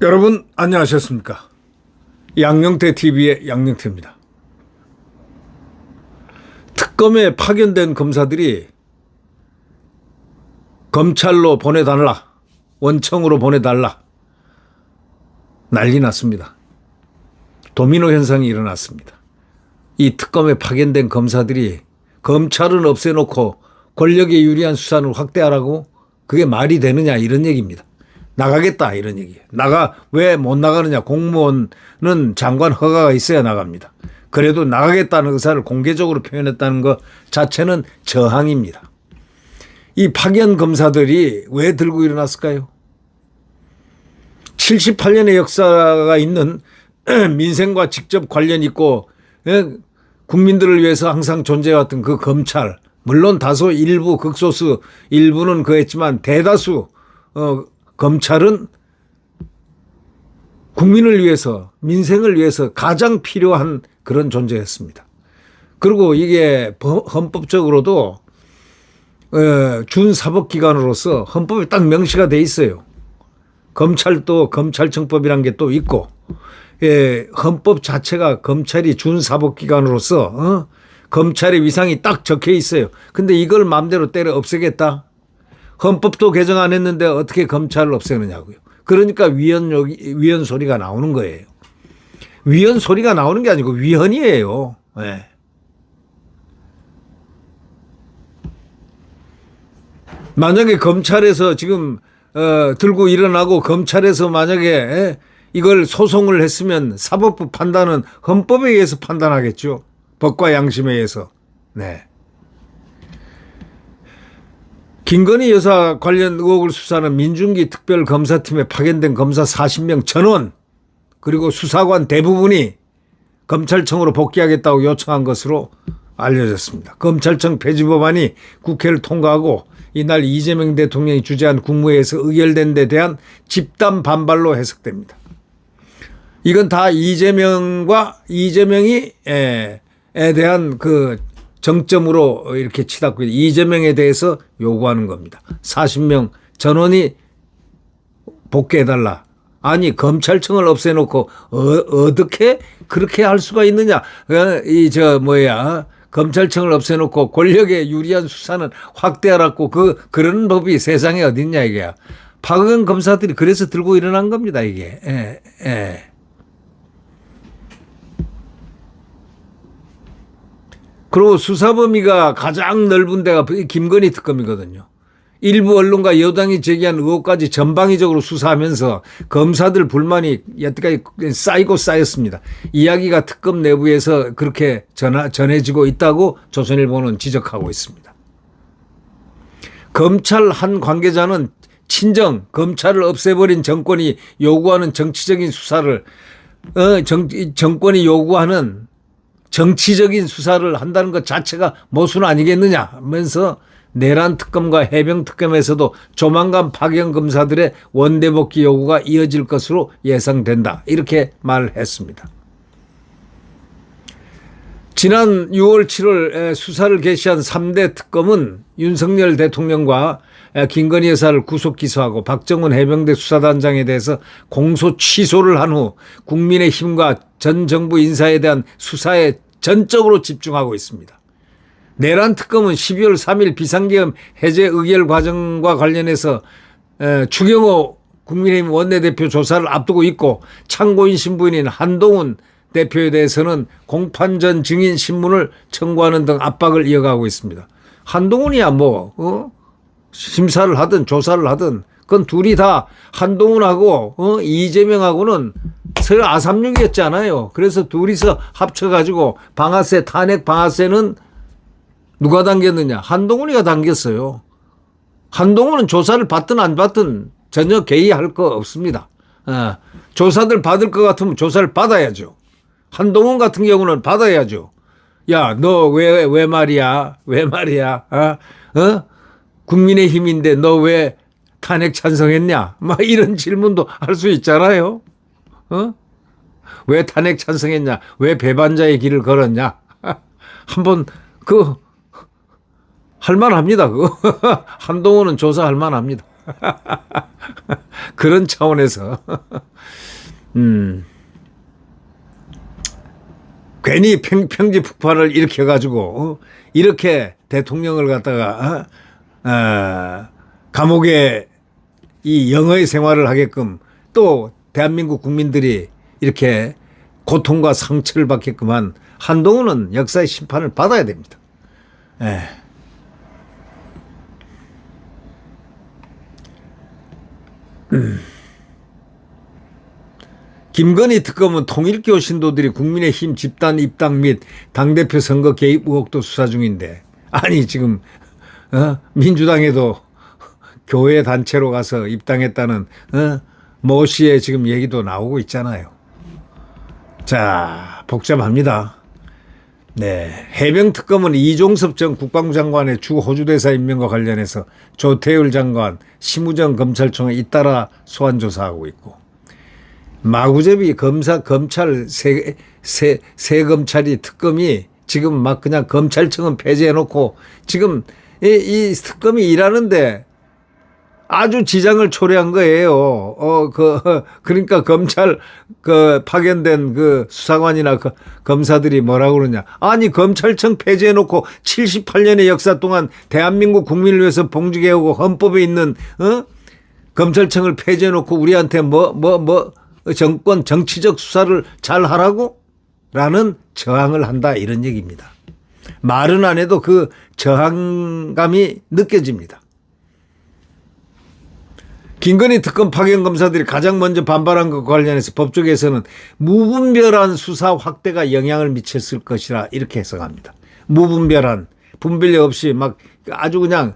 여러분 안녕하셨습니까? 양영태 TV의 양영태입니다. 특검에 파견된 검사들이 검찰로 보내달라, 원청으로 보내달라, 난리 났습니다. 도미노 현상이 일어났습니다. 이 특검에 파견된 검사들이 검찰은 없애놓고 권력에 유리한 수사를 확대하라고, 그게 말이 되느냐 이런 얘기입니다. 나가겠다 이런 얘기예요. 왜 못 나가느냐. 공무원은 장관 허가가 있어야 나갑니다. 그래도 나가겠다는 의사를 공개적으로 표현했다는 것 자체는 저항입니다. 이 파견 검사들이 왜 들고 일어났을까요? 78년의 역사가 있는 민생과 직접 관련 있고 국민들을 위해서 항상 존재해왔던 그 검찰, 물론 다소 일부 극소수 일부는 그랬지만 대다수 검찰은 국민을 위해서, 민생을 위해서 가장 필요한 그런 존재였습니다. 그리고 이게 헌법적으로도 준사법기관으로서 헌법에 딱 명시가 돼 있어요. 검찰도 검찰청법이라는 게 또 있고, 헌법 자체가 검찰이 준사법기관으로서 검찰의 위상이 딱 적혀 있어요. 근데 이걸 마음대로 때려 없애겠다? 헌법도 개정 안 했는데 어떻게 검찰을 없애느냐고요. 그러니까 위헌 소리가 나오는 거예요. 위헌 소리가 나오는 게 아니고 위헌이에요. 네. 만약에 검찰에서 지금 들고 일어나고 검찰에서 만약에 이걸 소송을 했으면 사법부 판단은 헌법에 의해서 판단하겠죠. 법과 양심에 의해서. 네. 김건희 여사 관련 의혹을 수사하는 민중기 특별검사팀에 파견된 검사 40명 전원, 그리고 수사관 대부분이 검찰청으로 복귀하겠다고 요청한 것으로 알려졌습니다. 검찰청 폐지 법안이 국회를 통과하고 이날 이재명 대통령이 주재한 국무회의에서 의결된 데 대한 집단 반발로 해석됩니다. 이건 다 이재명이 대한 그 정점으로 이렇게 치닫고 이재명에 대해서 요구하는 겁니다. 40명 전원이 복귀해달라. 아니 검찰청을 없애놓고 어떻게 그렇게 할 수가 있느냐. 검찰청을 없애놓고 권력에 유리한 수사는 확대하라고 그런 법이 세상에 어딨냐 이게야. 파견 검사들이 그래서 들고 일어난 겁니다 이게. 그리고 수사 범위가 가장 넓은 데가 김건희 특검이거든요. 일부 언론과 여당이 제기한 의혹까지 전방위적으로 수사하면서 검사들 불만이 여태까지 쌓이고 쌓였습니다. 이야기가 특검 내부에서 그렇게 전해지고 있다고 조선일보는 지적하고 있습니다. 검찰 한 관계자는 친정, 검찰을 없애버린 정권이 요구하는 정치적인 수사를, 정권이 요구하는 정치적인 수사를 한다는 것 자체가 모순 아니겠느냐 하면서 내란 특검과 해병 특검에서도 조만간 파견 검사들의 원대 복귀 요구가 이어질 것으로 예상된다. 이렇게 말을 했습니다. 지난 6월 7월 수사를 개시한 3대 특검은 윤석열 대통령과 김건희 여사를 구속 기소하고 박정훈 해병대 수사단장에 대해서 공소 취소를 한 후 국민의힘과 전 정부 인사에 대한 수사에 전적으로 집중하고 있습니다. 내란 특검은 12월 3일 비상계엄 해제 의결 과정과 관련해서 추경호 국민의힘 원내대표 조사를 앞두고 있고, 참고인 신부인인 한동훈 대표에 대해서는 공판 전 증인 신문을 청구하는 등 압박을 이어가고 있습니다. 한동훈이야 심사를 하든 조사를 하든 그건 둘이 다 한동훈하고 이재명하고는 서로 아삼육이었잖아요. 그래서 둘이서 합쳐가지고 탄핵 방아쇠는 누가 당겼느냐? 한동훈이가 당겼어요. 한동훈은 조사를 받든 안 받든 전혀 개의할 거 없습니다. 조사들 받을 것 같으면 조사를 받아야죠. 한동훈 같은 경우는 받아야죠. 야, 너 왜 말이야? 국민의힘인데 너 왜 탄핵 찬성했냐? 막 이런 질문도 할 수 있잖아요. 왜 탄핵 찬성했냐? 왜 배반자의 길을 걸었냐? 한번 할만합니다. 한동훈은 조사할 만합니다. 그런 차원에서 괜히 평지 폭발을 일으켜가지고 이렇게 대통령을 갖다가 감옥에 이 영허의 생활을 하게끔 또 대한민국 국민들이 이렇게 고통과 상처를 받게끔 한 한동훈은 역사의 심판을 받아야 됩니다. 예. 김건희 특검은 통일교 신도들이 국민의힘 집단 입당 및 당대표 선거 개입 의혹도 수사 중인데, 아니 지금 민주당에도 교회 단체로 가서 입당했다는 모 씨의 지금 얘기도 나오고 있잖아요. 자, 복잡합니다. 네, 해병 특검은 이종섭 전 국방부 장관의 주 호주 대사 임명과 관련해서 조태율 장관, 심우정 검찰총회 잇따라 소환 조사하고 있고, 마구잡이 검찰 새 검찰이 특검이 지금 막 그냥 검찰청은 폐지해놓고 지금 이 특검이 일하는데 아주 지장을 초래한 거예요. 그러니까 검찰 파견된 수사관이나 검사들이 뭐라고 그러냐. 아니, 검찰청 폐지해놓고 78년의 역사 동안 대한민국 국민을 위해서 봉직해오고 헌법에 있는, 검찰청을 폐지해놓고 우리한테 정치적 수사를 잘 하라고? 라는 저항을 한다. 이런 얘기입니다. 말은 안 해도 그 저항감이 느껴집니다. 김건희 특검 파견 검사들이 가장 먼저 반발한 것과 관련해서 법조계에서는 무분별한 수사 확대가 영향을 미쳤을 것이라 이렇게 해석합니다. 무분별한, 분별력 없이 막 아주 그냥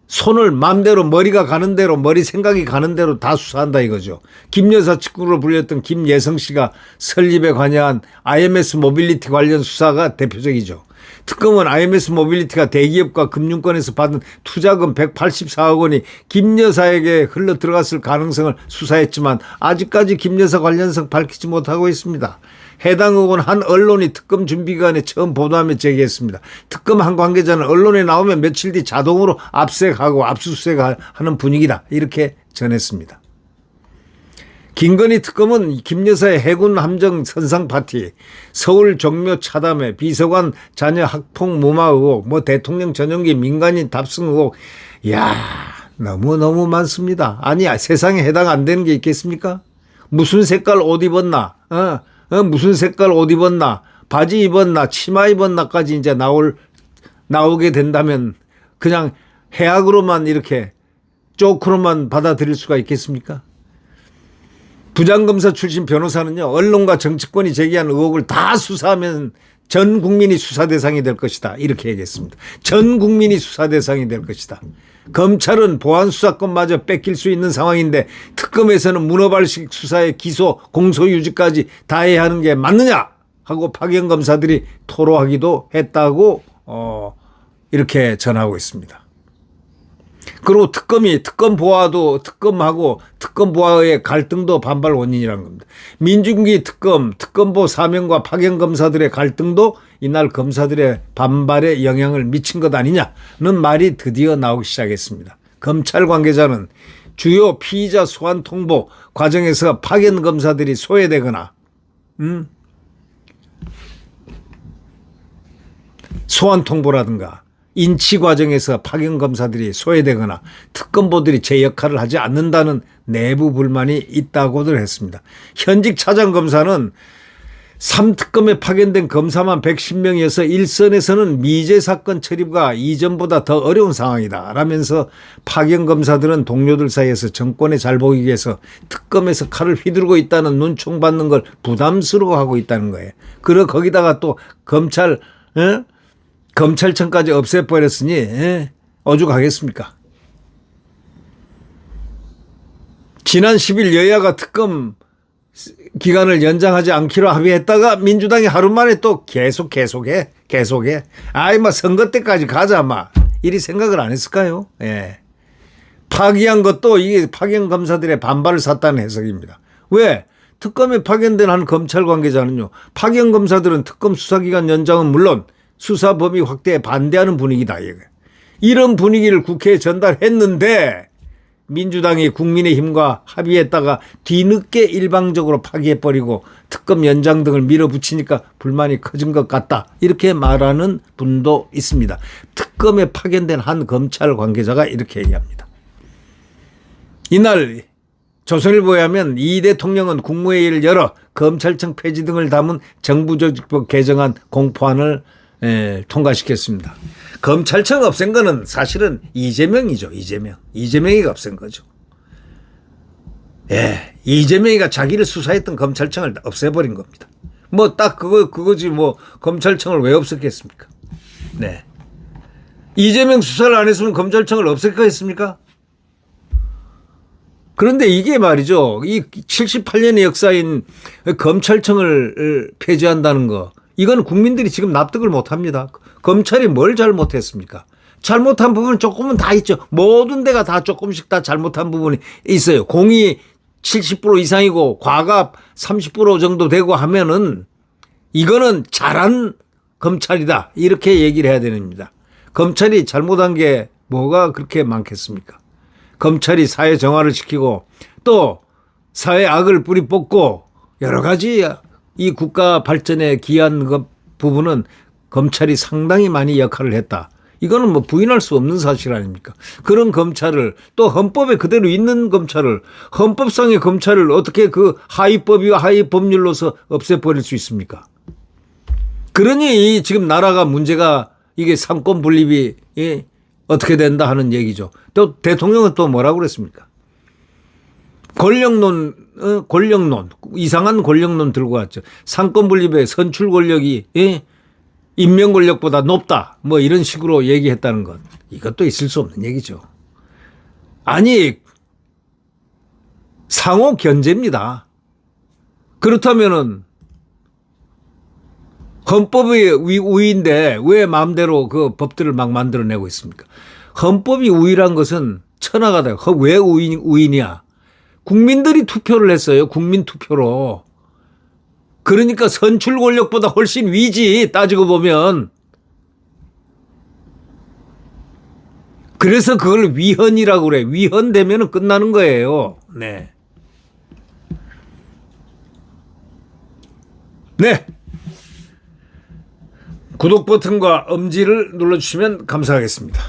손을 마음대로 머리가 가는 대로 머리 생각이 가는 대로 다 수사한다 이거죠. 김여사 측으로 불렸던 김예성 씨가 설립에 관여한 IMS 모빌리티 관련 수사가 대표적이죠. 특검은 IMS 모빌리티가 대기업과 금융권에서 받은 투자금 184억 원이 김 여사에게 흘러 들어갔을 가능성을 수사했지만 아직까지 김 여사 관련성 밝히지 못하고 있습니다. 해당 의혹은 한 언론이 특검 준비기간에 처음 보도하며 제기했습니다. 특검 한 관계자는 언론에 나오면 며칠 뒤 자동으로 압색하고 압수수색하는 분위기다 이렇게 전했습니다. 김건희 특검은 김 여사의 해군 함정 선상 파티, 서울 종묘 차담회, 비서관 자녀 학폭 무마 의혹, 대통령 전용기 민간인 탑승 의혹, 이야, 너무너무 많습니다. 아니, 세상에 해당 안 되는 게 있겠습니까? 무슨 색깔 옷 입었나? 무슨 색깔 옷 입었나? 바지 입었나? 치마 입었나까지 이제 나오게 된다면 그냥 해악으로만 이렇게 조크로만 받아들일 수가 있겠습니까? 부장검사 출신 변호사는요, 언론과 정치권이 제기한 의혹을 다 수사하면 전 국민이 수사 대상이 될 것이다. 이렇게 얘기했습니다. 전 국민이 수사 대상이 될 것이다. 검찰은 보안 수사권마저 뺏길 수 있는 상황인데 특검에서는 문어발식 수사에 기소, 공소유지까지 다 해야 하는 게 맞느냐? 하고 파견 검사들이 토로하기도 했다고 이렇게 전하고 있습니다. 그리고 특검 보아도 특검하고 특검 보아의 갈등도 반발 원인이라는 겁니다. 민중기 특검보 사명과 파견 검사들의 갈등도 이날 검사들의 반발에 영향을 미친 것 아니냐는 말이 드디어 나오기 시작했습니다. 검찰 관계자는 주요 피의자 소환 통보 과정에서 파견 검사들이 소외되거나 소환 통보라든가 인치 과정에서 파견 검사들이 소외되거나 특검보들이 제 역할을 하지 않는다는 내부 불만이 있다고들 했습니다. 현직 차장 검사는 3특검에 파견된 검사만 110명이어서 일선에서는 미제 사건 처리가 이전보다 더 어려운 상황이다 라면서 파견 검사들은 동료들 사이에서 정권에 잘 보이기 위해서 특검에서 칼을 휘두르고 있다는 눈총받는 걸 부담스러워하고 있다는 거예요. 그리고 거기다가 또 검찰청까지 없애버렸으니 오죽하겠습니까? 지난 10일 여야가 특검 기간을 연장하지 않기로 합의했다가 민주당이 하루 만에 또 계속해. 아이, 선거 때까지 가자, 이리 생각을 안 했을까요? 예. 파기한 것도 이게 파견 검사들의 반발을 샀다는 해석입니다. 왜? 특검에 파견된 한 검찰 관계자는요. 파견 검사들은 특검 수사기간 연장은 물론 수사 범위 확대에 반대하는 분위기다. 이런 분위기를 국회에 전달했는데 민주당이 국민의힘과 합의했다가 뒤늦게 일방적으로 파기해버리고 특검 연장 등을 밀어붙이니까 불만이 커진 것 같다. 이렇게 말하는 분도 있습니다. 특검에 파견된 한 검찰 관계자가 이렇게 얘기합니다. 이날 조선일보에 하면 이 대통령은 국무회의를 열어 검찰청 폐지 등을 담은 정부조직법 개정안 공포안을 통과시켰습니다. 검찰청 없앤 거는 사실은 이재명이죠. 이재명이가 없앤 거죠. 예, 이재명이가 자기를 수사했던 검찰청을 없애버린 겁니다. 뭐 딱 그거지 뭐 검찰청을 왜 없앴겠습니까? 네. 이재명 수사를 안 했으면 검찰청을 없앨 거였습니까? 그런데 이게 말이죠. 이 78년의 역사인 검찰청을 폐지한다는 거. 이건 국민들이 지금 납득을 못 합니다. 검찰이 뭘 잘못했습니까? 잘못한 부분은 조금은 다 있죠. 모든 데가 다 조금씩 다 잘못한 부분이 있어요. 공이 70% 이상이고 과가 30% 정도 되고 하면은 이거는 잘한 검찰이다. 이렇게 얘기를 해야 됩니다. 검찰이 잘못한 게 뭐가 그렇게 많겠습니까? 검찰이 사회 정화를 시키고 또 사회 악을 뿌리 뽑고 여러 가지 이 국가 발전에 기여한 부분은 검찰이 상당히 많이 역할을 했다. 이거는 뭐 부인할 수 없는 사실 아닙니까? 그런 검찰을 또 헌법에 그대로 있는 검찰을 헌법상의 검찰을 어떻게 그 하위법이와 하위법률로서 없애버릴 수 있습니까? 그러니 지금 나라가 문제가 이게 삼권 분립이 어떻게 된다 하는 얘기죠. 또 대통령은 또 뭐라고 그랬습니까? 권력론, 이상한 권력론 들고 왔죠. 상권 분립의 선출 권력이 임명 권력보다 높다. 뭐 이런 식으로 얘기했다는 것. 이것도 있을 수 없는 얘기죠. 아니, 상호 견제입니다. 그렇다면은 헌법의 우위인데 왜 마음대로 그 법들을 막 만들어내고 있습니까? 헌법이 우위란 것은 천하가 왜 우위냐? 국민들이 투표를 했어요. 국민 투표로. 그러니까 선출 권력보다 훨씬 위지 따지고 보면. 그래서 그걸 위헌이라고 그래. 위헌되면 끝나는 거예요. 네. 네. 구독 버튼과 엄지를 눌러주시면 감사하겠습니다.